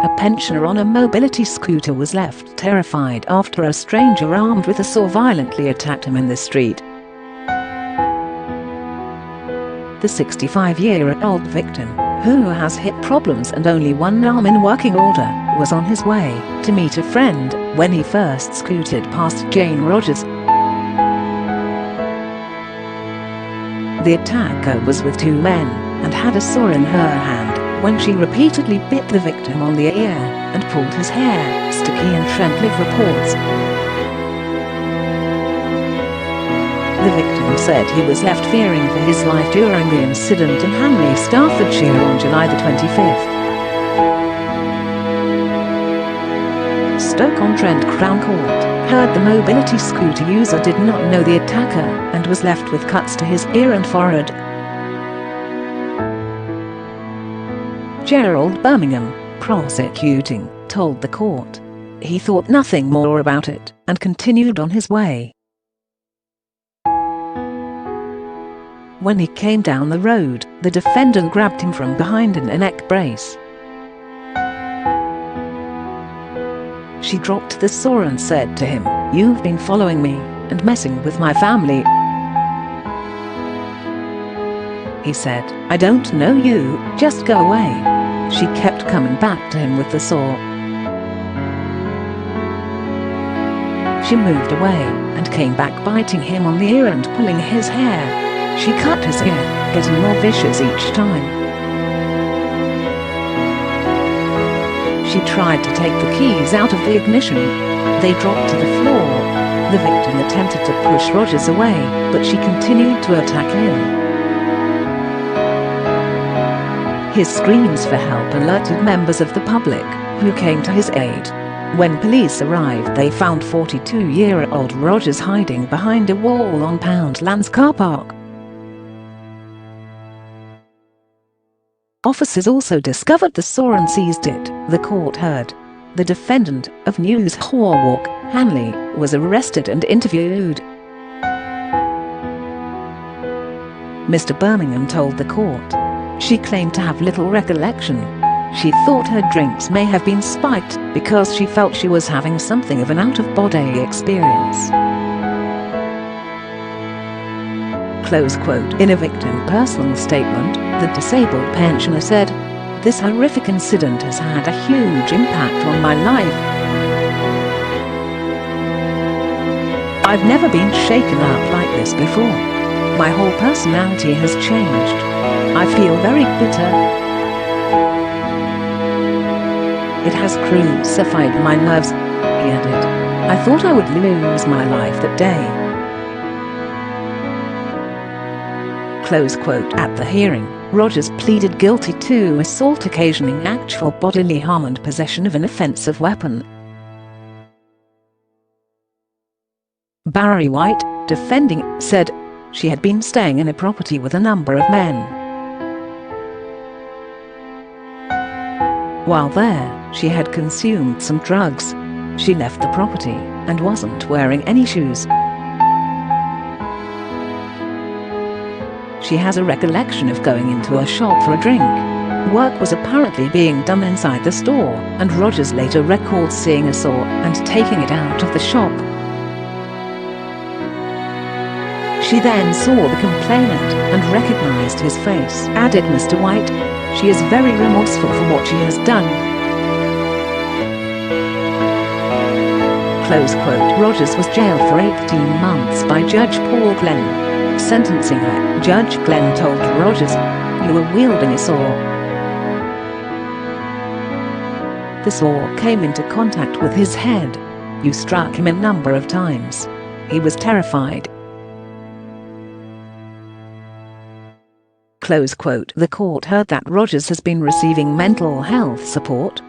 a pensioner on a mobility scooter was left terrified after a stranger armed with a saw violently attacked him in the street. The 65-year-old victim, who has hip problems and only one arm in working order, was on his way to meet a friend when he first scooted past Jane Rogers. The attacker was with two men and had a saw in her hand when she repeatedly bit the victim on the ear and pulled his hair, Stoke-on-Trent reports. The victim said he was left fearing for his life during the incident in Hanley, Staffordshire on July the 25th. Stoke-on-Trent Crown Court heard the mobility scooter user did not know the attacker and was left with cuts to his ear and forehead. Gerald Bermingham, prosecuting, told the court he thought nothing more about it and continued on his way. When he came down the road, the defendant grabbed him from behind in a neck brace. She dropped the saw and said to him, "You've been following me and messing with my family." He said, "I don't know you, just go away." She kept coming back to him with the saw. She moved away and came back biting him on the ear and pulling his hair. She cut his ear, getting more vicious each time. She tried to take the keys out of the ignition. They dropped to the floor. The victim attempted to push Rogers away, but she continued to attack him. His screams for help alerted members of the public, who came to his aid. When police arrived, they found 42-year-old Rogers hiding behind a wall on Poundland's car park. Officers also discovered the saw and seized it, the court heard. The defendant, of Newshaw Walk, Hanley, was arrested and interviewed. Mr. Bermingham told the court she claimed to have little recollection. She thought her drinks may have been spiked because she felt she was having something of an out-of-body experience. Close quote. In a victim personal statement, the disabled pensioner said, "This horrific incident has had a huge impact on my life. I've never been shaken up like this before. My whole personality has changed. I feel very bitter. It has crucified my nerves," he added. "I thought I would lose my life that day." Close quote. At the hearing, Rogers pleaded guilty to assault occasioning actual bodily harm and possession of an offensive weapon. Barry White, defending, said she had been staying in a property with a number of men. While there, she had consumed some drugs. She left the property and wasn't wearing any shoes. She has a recollection of going into a shop for a drink. Work was apparently being done inside the store, and Rogers later recalled seeing a saw and taking it out of the shop. She then saw the complainant and recognized his face, added Mr. White. She is very remorseful for what she has done. Close quote. Rogers was jailed for 18 months by Judge Paul Glenn. Sentencing her, Judge Glenn told Rogers, "You were wielding a saw. The saw came into contact with his head. You struck him a number of times. He was terrified." Close quote. The court heard that Rogers has been receiving mental health support